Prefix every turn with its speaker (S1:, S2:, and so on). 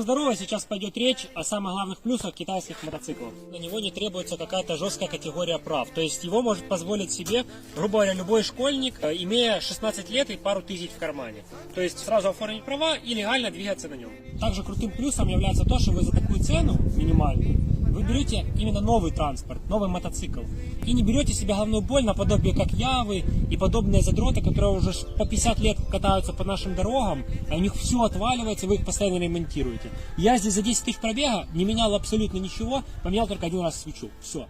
S1: Здорово, сейчас пойдет речь о самых главных плюсах китайских мотоциклов. На него не требуется какая-то жесткая категория прав. То есть его может позволить себе, грубо говоря, любой школьник, имея 16 лет и пару тысяч в кармане. То есть сразу оформить права и легально двигаться на нем. Также крутым плюсом является то, что вы за такую цену минимальную, вы берете именно новый транспорт, новый мотоцикл. И не берете себе головную боль наподобие как Явы и подобные задроты, которые уже по 50 лет катаются по нашим дорогам, а у них все отваливается, вы их постоянно ремонтируете. Я здесь за 10 тысяч пробега не менял абсолютно ничего, поменял только один раз свечу. Все.